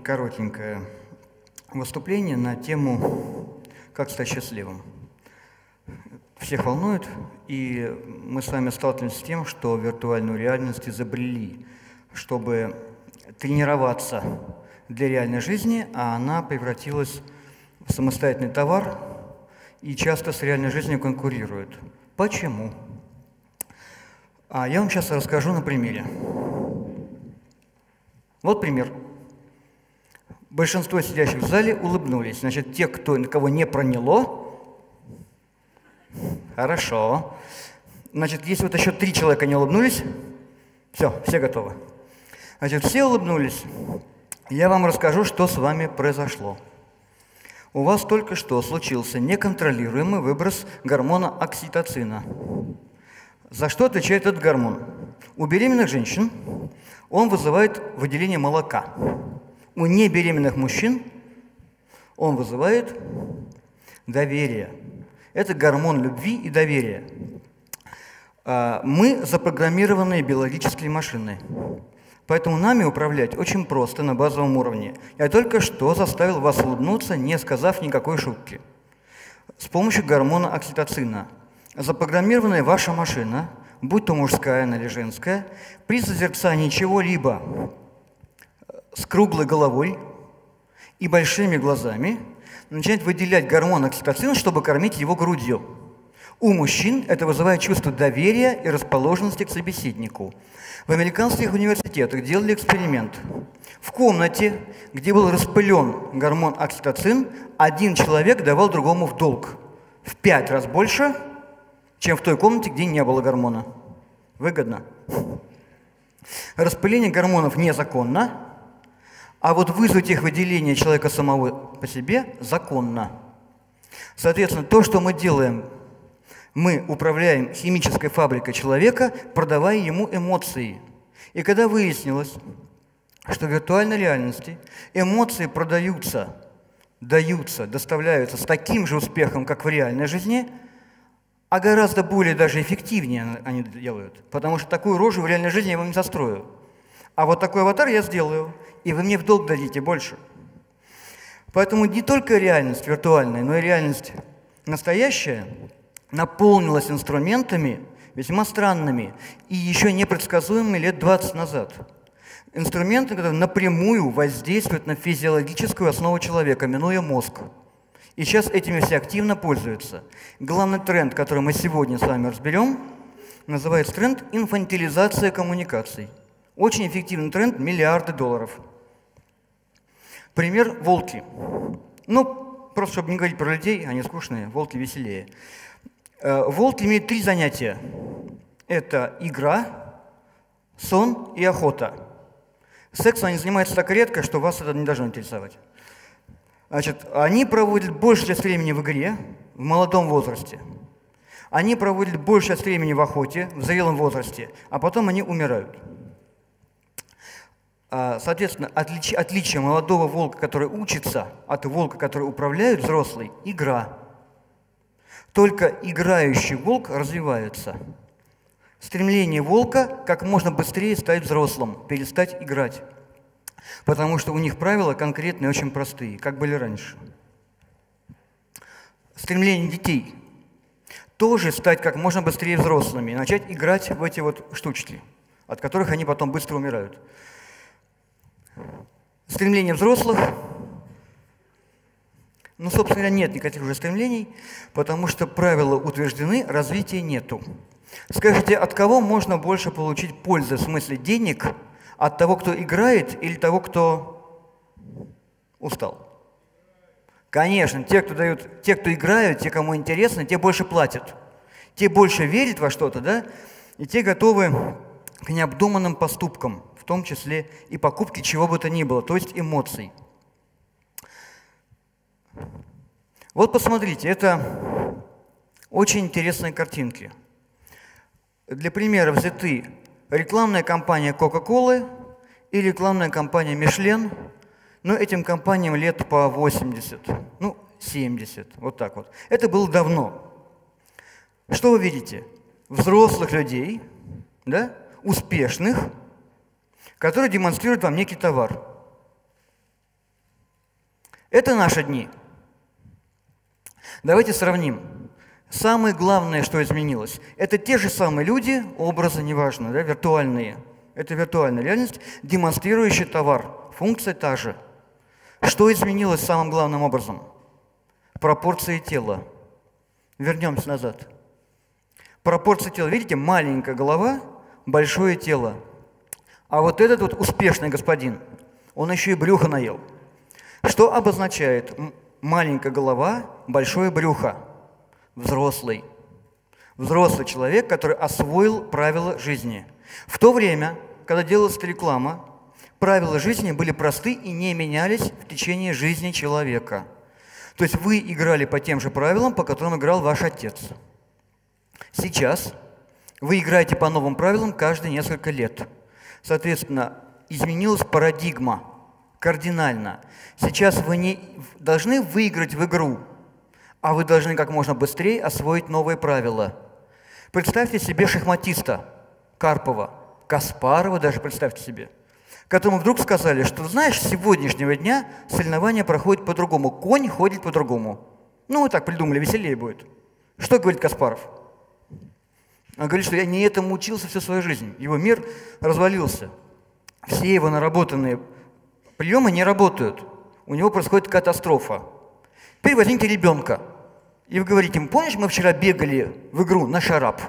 коротенькое выступление на тему «Как стать счастливым». Всех волнует, и мы с вами сталкиваемся с тем, что виртуальную реальность изобрели, чтобы тренироваться для реальной жизни, а она превратилась в самостоятельный товар и часто с реальной жизнью конкурирует. Почему? Я вам сейчас расскажу на примере. Вот пример. Большинство сидящих в зале улыбнулись. Значит, те, кого не проняло, хорошо. Значит, если вот еще 3 человека не улыбнулись, все готовы. Значит, все улыбнулись. Я вам расскажу, что с вами произошло. У вас только что случился неконтролируемый выброс гормона окситоцина. За что отвечает этот гормон? У беременных женщин он вызывает выделение молока. У небеременных мужчин он вызывает доверие. Это гормон любви и доверия. Мы запрограммированные биологические машины. Поэтому нами управлять очень просто на базовом уровне. Я только что заставил вас улыбнуться, не сказав никакой шутки. С помощью гормона окситоцина. Запрограммированная ваша машина, будь то мужская она или женская, при созерцании чего-либо с круглой головой и большими глазами начинает выделять гормон окситоцин, чтобы кормить его грудью. У мужчин это вызывает чувство доверия и расположенности к собеседнику. В американских университетах делали эксперимент. В комнате, где был распылен гормон окситоцин, один человек давал другому в долг в 5 раз больше, чем в той комнате, где не было гормона. Выгодно. Распыление гормонов незаконно, а вот вызвать их выделение человека самого по себе законно. Соответственно, то, что мы делаем, мы управляем химической фабрикой человека, продавая ему эмоции. И когда выяснилось, что в виртуальной реальности эмоции продаются, даются, доставляются с таким же успехом, как в реальной жизни, а гораздо более даже эффективнее они делают. Потому что такую рожу в реальной жизни я вам не застрою. А вот такой аватар я сделаю, и вы мне в долг дадите больше. Поэтому не только реальность виртуальная, но и реальность настоящая наполнилась инструментами весьма странными и еще непредсказуемыми лет 20 назад. Инструменты, которые напрямую воздействуют на физиологическую основу человека, минуя мозг. И сейчас этими все активно пользуются. Главный тренд, который мы сегодня с вами разберем, называется тренд инфантилизация коммуникаций. Очень эффективный тренд, миллиарды долларов. Пример – волки. Просто чтобы не говорить про людей, они скучные, волки веселее. Волки имеют 3 занятия. Это игра, сон и охота. Сексом они занимаются так редко, что вас это не должно интересовать. Значит, они проводят большую часть времени в игре в молодом возрасте. Они проводят большую часть времени в охоте в зрелом возрасте, а потом они умирают. Соответственно, отличие молодого волка, который учится, от волка, который управляет, взрослый – игра. Только играющий волк развивается. Стремление волка как можно быстрее стать взрослым, перестать играть. Потому что у них правила конкретные, очень простые, как были раньше. Стремление детей тоже стать как можно быстрее взрослыми, начать играть в эти вот штучки, от которых они потом быстро умирают. Стремление взрослых, собственно говоря, нет никаких уже стремлений, потому что правила утверждены, развития нету. Скажите, от кого можно больше получить пользы, в смысле денег, от того, кто играет, или того, кто устал? Конечно, те, кто играют, те, кому интересно, те больше платят. Те больше верят во что-то, да? И те готовы к необдуманным поступкам, в том числе и покупке чего бы то ни было, то есть эмоций. Вот посмотрите, это очень интересные картинки. Для примера взяты рекламная кампания Coca-Cola и рекламная кампания Michelin, но этим компаниям лет по 80, 70, вот так вот. Это было давно. Что вы видите? Взрослых людей, да, успешных, которые демонстрируют вам некий товар. Это наши дни. Давайте сравним. Самое главное, что изменилось, это те же самые люди, образы, неважно, да, виртуальные. Это виртуальная реальность, демонстрирующая товар. Функция та же. Что изменилось самым главным образом? Пропорции тела. Вернемся назад. Пропорции тела. Видите, маленькая голова, большое тело. А вот этот вот успешный господин, он еще и брюхо наел. Что обозначает маленькая голова, большое брюхо? Взрослый. Взрослый человек, который освоил правила жизни. В то время, когда делалась эта реклама, правила жизни были просты и не менялись в течение жизни человека. То есть вы играли по тем же правилам, по которым играл ваш отец. Сейчас вы играете по новым правилам каждые несколько лет. Соответственно, изменилась парадигма кардинально. Сейчас вы не должны выиграть в игру, а вы должны как можно быстрее освоить новые правила. Представьте себе шахматиста Карпова, Каспарова даже представьте себе, которому вдруг сказали, что, знаешь, с сегодняшнего дня соревнования проходят по-другому, конь ходит по-другому. Ну, вот так придумали, веселее будет. Что говорит Каспаров? Он говорит, что я не этому учился всю свою жизнь. Его мир развалился. Все его наработанные приемы не работают. У него происходит катастрофа. Теперь возьмите ребенка. И вы говорите ему, помнишь, мы вчера бегали в игру на шарап?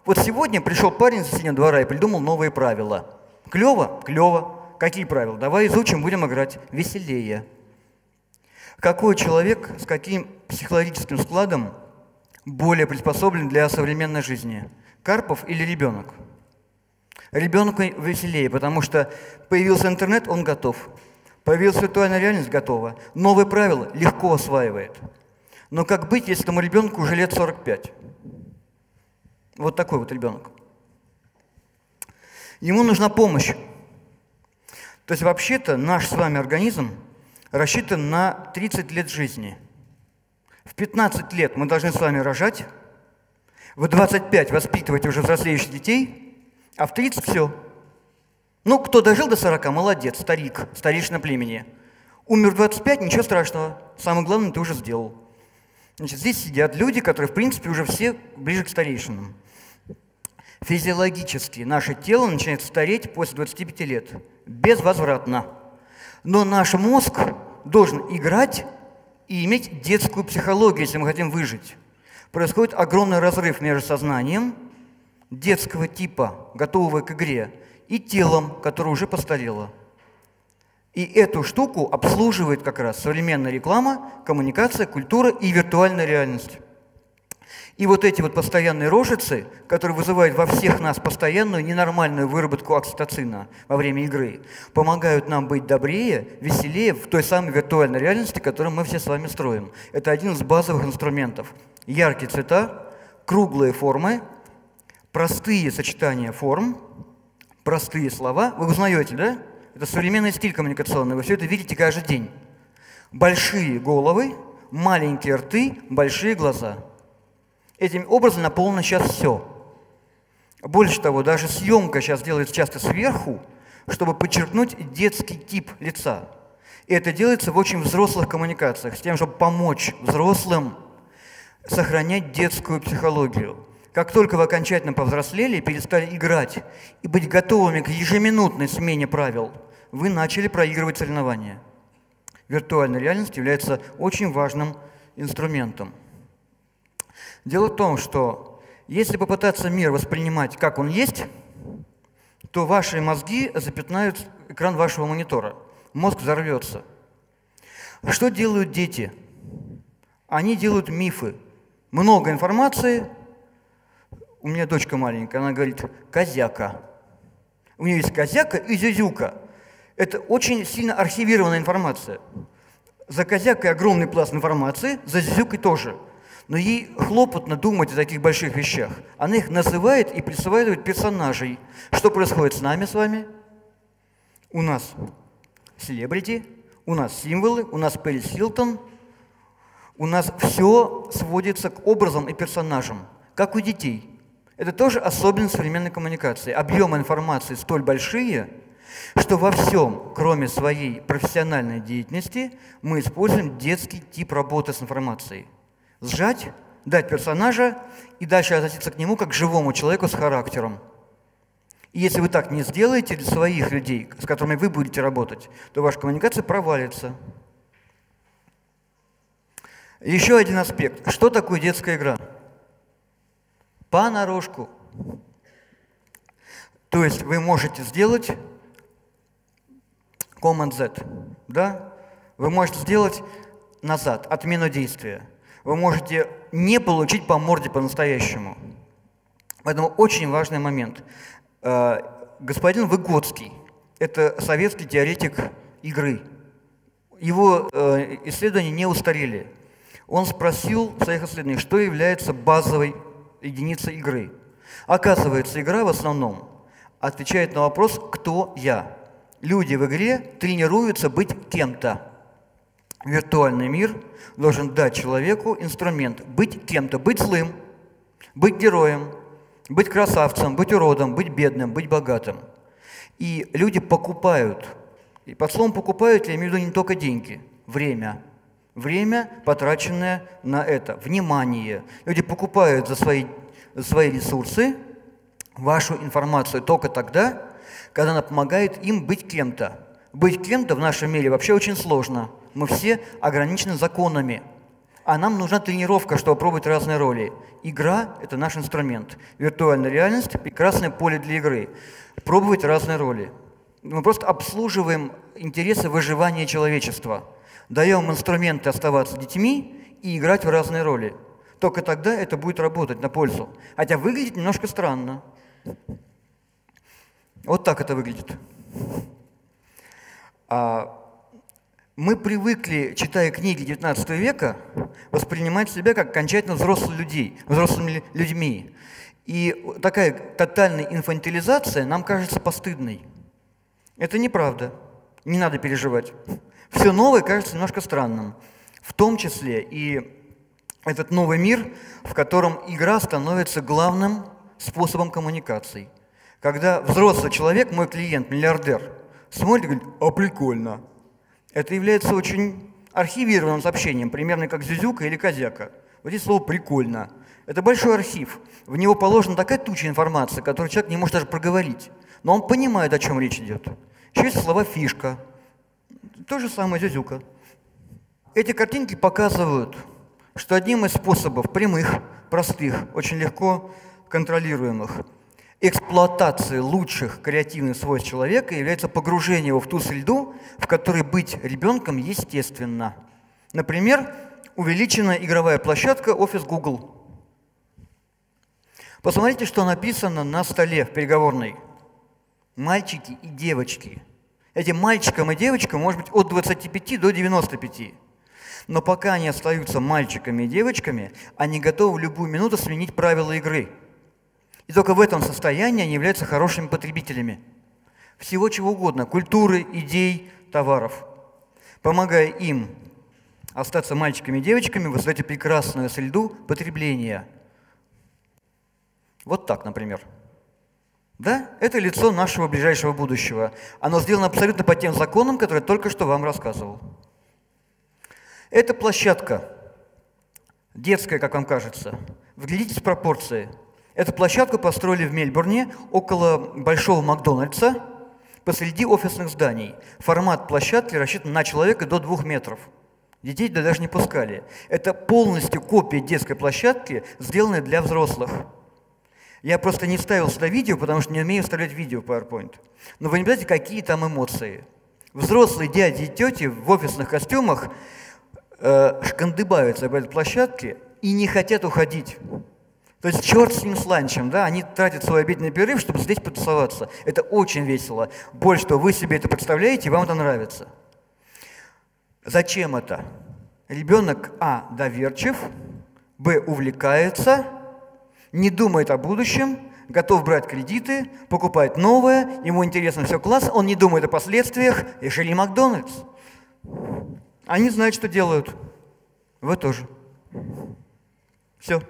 Вот сегодня пришел парень с соседнего двора и придумал новые правила. Клево? Клево. Какие правила? Давай изучим, будем играть. Веселее. Какой человек с каким психологическим складом более приспособлен для современной жизни? Карпов или ребенок? Ребенок веселее, потому что появился интернет, он готов. Появилась виртуальная реальность, готова. Новые правила легко осваивает. Но как быть, если этому ребенку уже лет 45? Вот такой вот ребенок. Ему нужна помощь. То есть вообще-то наш с вами организм рассчитан на 30 лет жизни. В 15 лет мы должны с вами рожать, в 25 воспитывать уже взрослеющих детей, а в 30 все. Ну, кто дожил до 40, молодец, старик, старейшина племени. Умер в 25, ничего страшного. Самое главное, ты уже сделал. Значит, здесь сидят люди, которые, в принципе, уже все ближе к старейшинам. Физиологически наше тело начинает стареть после 25 лет. Безвозвратно. Но наш мозг должен играть и иметь детскую психологию, если мы хотим выжить. Происходит огромный разрыв между сознанием детского типа, готового к игре, и телом, которое уже постарело. И эту штуку обслуживает как раз современная реклама, коммуникация, культура и виртуальная реальность. И вот эти вот постоянные рожицы, которые вызывают во всех нас постоянную ненормальную выработку окситоцина во время игры, помогают нам быть добрее, веселее в той самой виртуальной реальности, которую мы все с вами строим. Это один из базовых инструментов. Яркие цвета, круглые формы, простые сочетания форм, простые слова. Вы узнаете, да? Это современный стиль коммуникационный, вы все это видите каждый день. Большие головы, маленькие рты, большие глаза. Этим образом наполнено сейчас все. Больше того, даже съемка сейчас делается часто сверху, чтобы подчеркнуть детский тип лица. И это делается в очень взрослых коммуникациях, с тем, чтобы помочь взрослым сохранять детскую психологию. Как только вы окончательно повзрослели, перестали играть и быть готовыми к ежеминутной смене правил, вы начали проигрывать соревнования. Виртуальная реальность является очень важным инструментом. Дело в том, что если попытаться мир воспринимать, как он есть, то ваши мозги запятнают экран вашего монитора. Мозг взорвется. Что делают дети? Они делают мифы. Много информации. У меня дочка маленькая, она говорит «козяка». У нее есть козяка и зюзюка. Это очень сильно архивированная информация. За козякой огромный пласт информации, за зюзюкой тоже. Но ей хлопотно думать о таких больших вещах. Она их называет и присваивает персонажей. Что происходит с нами с вами? У нас селебрити, у нас символы, у нас Пэрис Хилтон. У нас все сводится к образам и персонажам, как у детей. Это тоже особенность современной коммуникации. Объемы информации столь большие, что во всем, кроме своей профессиональной деятельности, мы используем детский тип работы с информацией. Сжать, дать персонажа и дальше относиться к нему как к живому человеку с характером. И если вы так не сделаете для своих людей, с которыми вы будете работать, то ваша коммуникация провалится. Еще один аспект. Что такое детская игра? Понарошку. То есть вы можете сделать Command-Z, да? Вы можете сделать назад, отмену действия. Вы можете не получить по морде по-настоящему. Поэтому очень важный момент. Господин Выгодский – это советский теоретик игры. Его исследования не устарели. Он спросил в своих исследованиях, что является базовой единицей игры. Оказывается, игра в основном отвечает на вопрос «Кто я?». Люди в игре тренируются быть кем-то. Виртуальный мир должен дать человеку инструмент быть кем-то, быть злым, быть героем, быть красавцем, быть уродом, быть бедным, быть богатым. И люди покупают. И под словом «покупают» я имею в виду не только деньги, время. Время, потраченное на это, внимание. Люди покупают за свои ресурсы вашу информацию только тогда, когда она помогает им быть кем-то. Быть кем-то в нашем мире вообще очень сложно. Мы все ограничены законами. А нам нужна тренировка, чтобы пробовать разные роли. Игра – это наш инструмент. Виртуальная реальность – прекрасное поле для игры. Пробовать разные роли. Мы просто обслуживаем интересы выживания человечества. Даем инструменты оставаться детьми и играть в разные роли. Только тогда это будет работать на пользу. Хотя выглядит немножко странно. Вот так это выглядит. Мы привыкли, читая книги XIX века, воспринимать себя как окончательно взрослыми людьми. И такая тотальная инфантилизация нам кажется постыдной. Это неправда. Не надо переживать. Все новое кажется немножко странным. В том числе и этот новый мир, в котором игра становится главным способом коммуникации. Когда взрослый человек, мой клиент, миллиардер, смотрит и говорит: «А прикольно». Это является очень архивированным сообщением, примерно как зюзюка или козяка. Вот здесь слово «прикольно». Это большой архив. В него положена такая туча информации, которую человек не может даже проговорить. Но он понимает, о чем речь идет. Еще есть слова «фишка». То же самое зюзюка. Эти картинки показывают, что одним из способов прямых, простых, очень легко контролируемых эксплуатации лучших креативных свойств человека является погружение его в ту среду, в которой быть ребенком естественно. Например, увеличенная игровая площадка офис Google. Посмотрите, что написано на столе в переговорной. Мальчики и девочки. Этим мальчикам и девочкам может быть от 25 до 95. Но пока они остаются мальчиками и девочками, они готовы в любую минуту сменить правила игры. И только в этом состоянии они являются хорошими потребителями. Всего чего угодно, культуры, идей, товаров. Помогая им остаться мальчиками и девочками, вы создаете прекрасную среду потребления. Вот так, например. Да? Это лицо нашего ближайшего будущего. Оно сделано абсолютно по тем законам, которые я только что вам рассказывал. Это площадка, детская, как вам кажется. Вглядитесь в пропорции. Эту площадку построили в Мельбурне около большого Макдональдса посреди офисных зданий. Формат площадки рассчитан на человека до 2 метров. Детей туда даже не пускали. Это полностью копия детской площадки, сделанная для взрослых. Я просто не вставил сюда видео, потому что не умею вставлять видео в PowerPoint. Но вы не понимаете, какие там эмоции. Взрослые дяди и тети в офисных костюмах шкандыбаются об этой площадке и не хотят уходить. То есть черт с ним с ланчем, да, они тратят свой обеденный перерыв, чтобы здесь потусоваться. Это очень весело. Больше того, вы себе это представляете, и вам это нравится. Зачем это? Ребенок, а, доверчив, б, увлекается, не думает о будущем, готов брать кредиты, покупать новое, ему интересно все класс, он не думает о последствиях, решили Макдональдс. Они знают, что делают. Вы тоже. Все.